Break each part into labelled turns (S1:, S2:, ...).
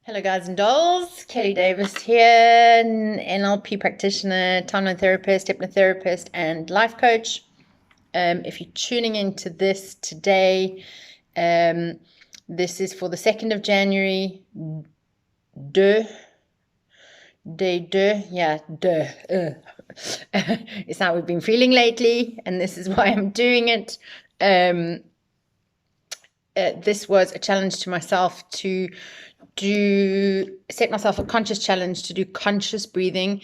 S1: Hello, guys and dolls. Kelly Davis here, an NLP practitioner, timeline therapist, hypnotherapist, and life coach. If you're tuning into this today, this is for the 2nd of January. Deux. Day deux. Yeah, deux. It's how we've been feeling lately, and this is why I'm doing it. This was a challenge to myself to set myself a conscious challenge to do conscious breathing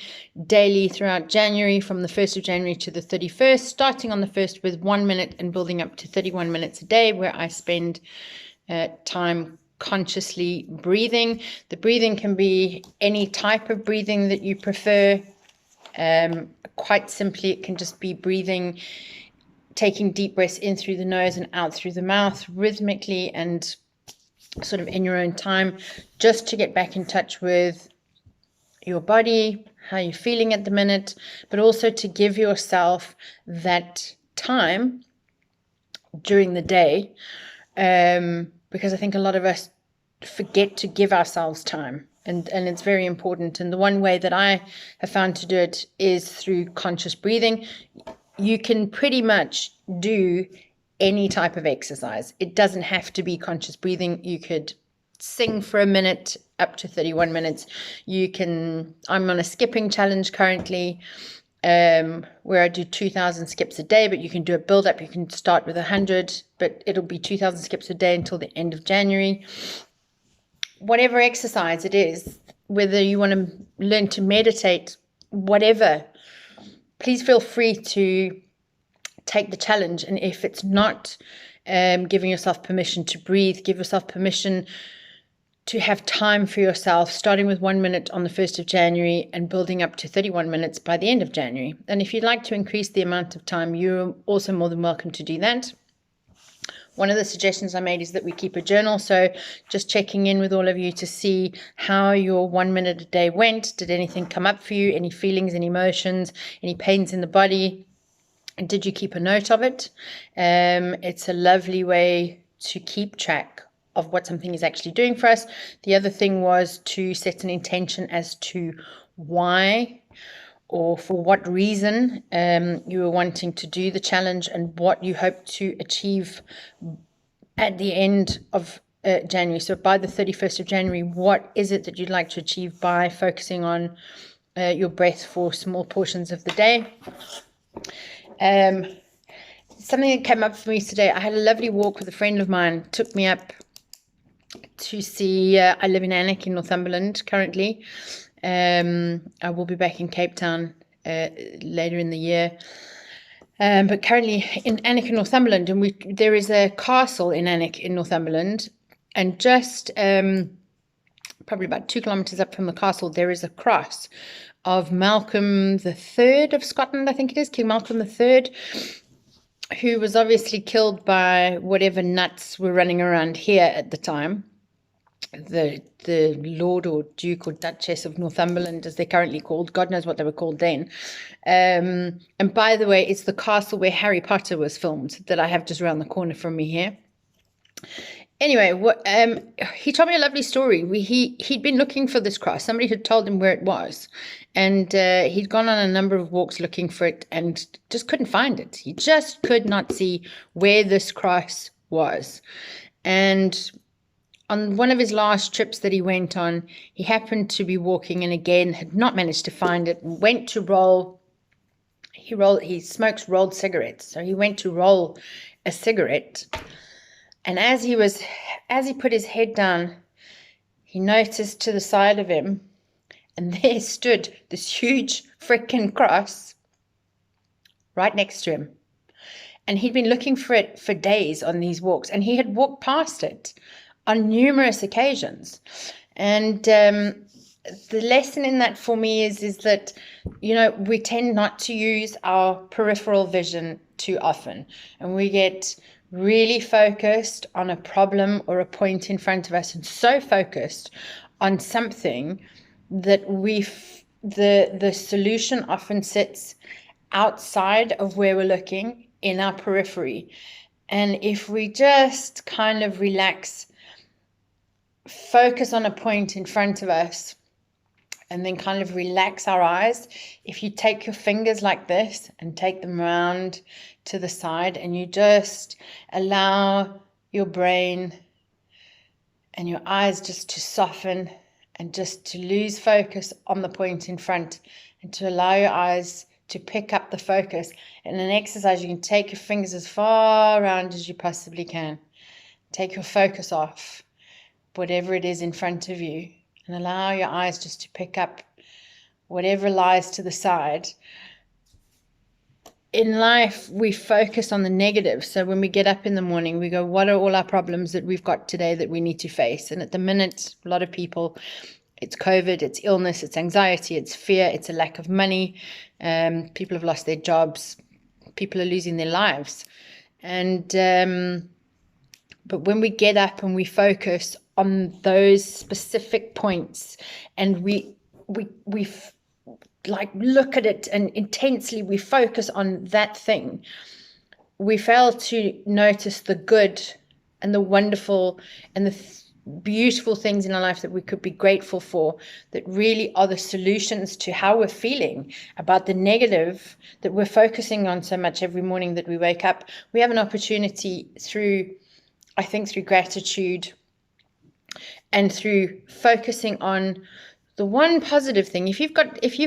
S1: daily throughout January, from the 1st of January to the 31st, starting on the 1st with 1 minute and building up to 31 minutes a day, where I spend time consciously breathing. The breathing can be any type of breathing that you prefer. Quite simply, it can just be breathing, taking deep breaths in through the nose and out through the mouth, rhythmically and sort of in your own time, just to get back in touch with your body, how you're feeling at the minute, but also to give yourself that time during the day, because I think a lot of us forget to give ourselves time, and it's very important. And the one way that I have found to do it is through conscious breathing. You can pretty much do any type of exercise. It doesn't have to be conscious breathing. You could sing for a minute up to 31 minutes. I'm on a skipping challenge currently, where I do 2,000 skips a day, but you can do a build up. You can start with 100, but it'll be 2,000 skips a day until the end of January. Whatever exercise it is, whether you want to learn to meditate, whatever, please feel free to take the challenge. And if it's not giving yourself permission to breathe, give yourself permission to have time for yourself, starting with 1 minute on the 1st of January and building up to 31 minutes by the end of January. And if you'd like to increase the amount of time, you're also more than welcome to do that. One of the suggestions I made is that we keep a journal. So just checking in with all of you to see how your 1 minute a day went. Did anything come up for you? Any feelings, any emotions, any pains in the body? And did you keep a note of it? It's a lovely way to keep track of what something is actually doing for us. The other thing was to set an intention as to why or for what reason you were wanting to do the challenge, and what you hope to achieve at the end of January. So by the 31st of January, what is it that you'd like to achieve by focusing on your breath for small portions of the day? Something that came up for me today, I had a lovely walk with a friend of mine, took me up to see, I live in Alnwick in Northumberland currently. I will be back in Cape Town later in the year. But currently in Alnwick in Northumberland, and there is a castle in Alnwick in Northumberland, and just probably about 2 kilometers up from the castle, there is a cross of Malcolm III of Scotland, I think it is, King Malcolm III, who was obviously killed by whatever nuts were running around here at the time. The Lord or Duke or Duchess of Northumberland, as they're currently called. God knows what they were called then. And by the way, it's the castle where Harry Potter was filmed that I have just around the corner from me here. Anyway, he told me a lovely story. He'd been looking for this cross. Somebody had told him where it was. And he'd gone on a number of walks looking for it and just couldn't find it. He just could not see where this cross was. And on one of his last trips that he went on, he happened to be walking and again had not managed to find it. Went to roll. He smokes rolled cigarettes. So he went to roll a cigarette. And as he put his head down, he noticed to the side of him, and there stood this huge frickin' cross right next to him. And he'd been looking for it for days on these walks, and he had walked past it on numerous occasions. And the lesson in that for me is that, we tend not to use our peripheral vision too often, and we get really focused on a problem or a point in front of us, and so focused on something that the solution often sits outside of where we're looking, in our periphery. And if we just kind of relax focus on a point in front of us and then kind of relax our eyes. If you take your fingers like this and take them around to the side, and you just allow your brain and your eyes just to soften and just to lose focus on the point in front, and to allow your eyes to pick up the focus. In an exercise, you can take your fingers as far around as you possibly can. Take your focus off whatever it is in front of you, and allow your eyes just to pick up whatever lies to the side. In life, we focus on the negative. So when we get up in the morning, we go, what are all our problems that we've got today that we need to face? And at the minute, a lot of people, it's COVID, it's illness, it's anxiety, it's fear, it's a lack of money. People have lost their jobs. People are losing their lives. And but when we get up and we focus on those specific points, and we like look at it and intensely we focus on that thing, we fail to notice the good and the wonderful and the beautiful things in our life that we could be grateful for, that really are the solutions to how we're feeling about the negative that we're focusing on so much every morning that we wake up. We have an opportunity through gratitude and through focusing on the one positive thing. If you've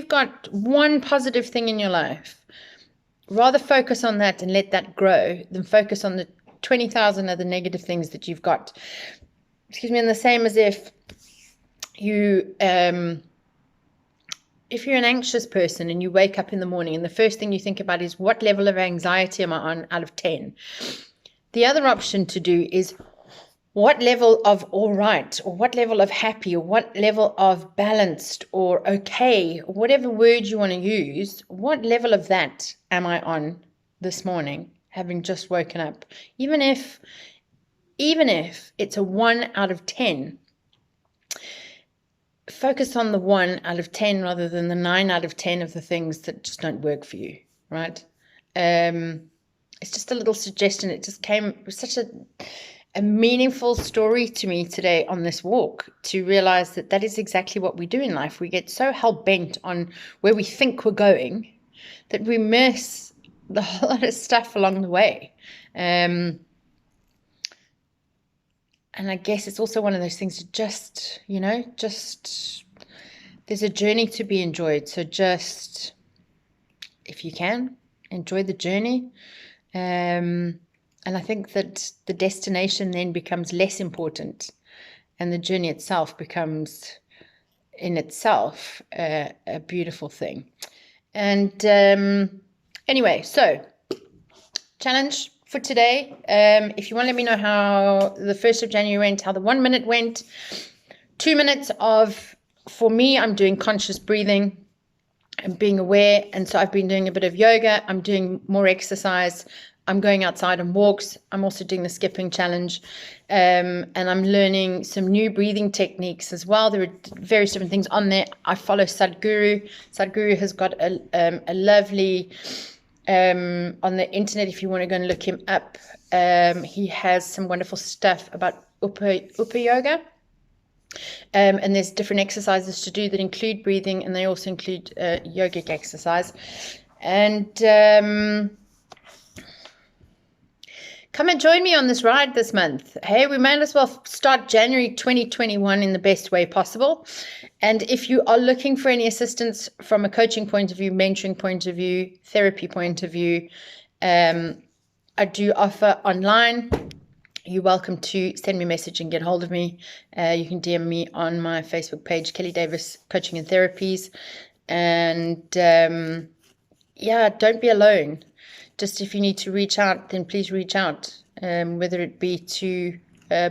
S1: got one positive thing in your life, rather focus on that and let that grow than focus on the 20,000 other negative things that you've got. Excuse me. And the same as if you're an anxious person and you wake up in the morning and the first thing you think about is, what level of anxiety am I on out of 10? The other option to do is, what level of all right, or what level of happy, or what level of balanced or okay, or whatever word you want to use, what level of that am I on this morning, having just woken up? Even if it's a 1 out of 10, focus on the 1 out of 10 rather than the 9 out of 10 of the things that just don't work for you, right? It's just a little suggestion. It just came with such a meaningful story to me today on this walk, to realize that that is exactly what we do in life. We get so hell-bent on where we think we're going that we miss the whole lot of stuff along the way. And I guess it's also one of those things to just there's a journey to be enjoyed. So just, if you can, enjoy the journey. And I think that the destination then becomes less important, and the journey itself becomes in itself a beautiful thing. And anyway, so challenge for today. If you want to let me know how the 1st of January went, how the 1 minute went, 2 minutes of, for me, I'm doing conscious breathing and being aware. And so I've been doing a bit of yoga. I'm doing more exercise. I'm going outside on walks. I'm also doing the skipping challenge. And I'm learning some new breathing techniques as well. There are various different things on there. I follow Sadhguru. Sadhguru has got a lovely, on the internet, if you want to go and look him up, he has some wonderful stuff about Upper Yoga. And there's different exercises to do that include breathing, and they also include yogic exercise. And come and join me on this ride this month. Hey, we might as well start January 2021 in the best way possible. And if you are looking for any assistance from a coaching point of view, mentoring point of view, therapy point of view, I do offer online. You're welcome to send me a message and get hold of me. You can DM me on my Facebook page, Kelly Davis Coaching and Therapies. And yeah, don't be alone. Just if you need to reach out, then please reach out, whether it be to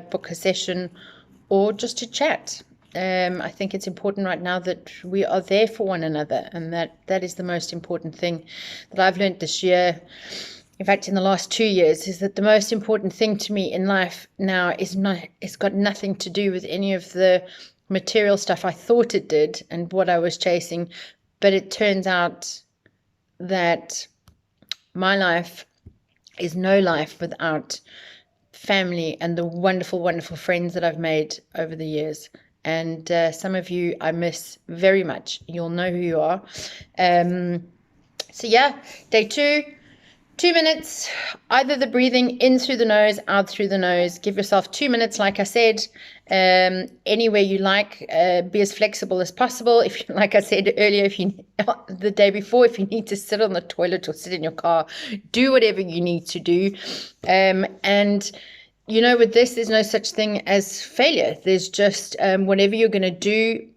S1: book a session or just to chat. I think it's important right now that we are there for one another, and that is the most important thing that I've learned this year. In fact, in the last 2 years, is that the most important thing to me in life now it's got nothing to do with any of the material stuff I thought it did and what I was chasing. But it turns out that my life is no life without family and the wonderful, wonderful friends that I've made over the years. And some of you I miss very much. You'll know who you are. So yeah, day 2, 2 minutes, either the breathing in through the nose, out through the nose. Give yourself 2 minutes, like I said, anywhere you like. Be as flexible as possible. If, like I said earlier, the day before, if you need to sit on the toilet or sit in your car, do whatever you need to do. And you know, with this, there's no such thing as failure. There's just whatever you're going to do.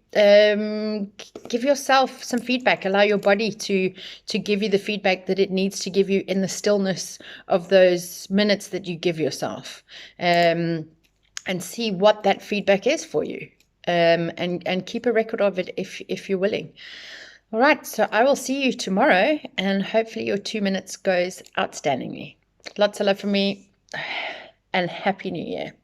S1: Give yourself some feedback. Allow your body to give you the feedback that it needs to give you in the stillness of those minutes that you give yourself, and see what that feedback is for you, and keep a record of it if you're willing. All right, so I will see you tomorrow, and hopefully your 2 minutes goes outstandingly. Lots of love from me, and Happy New Year.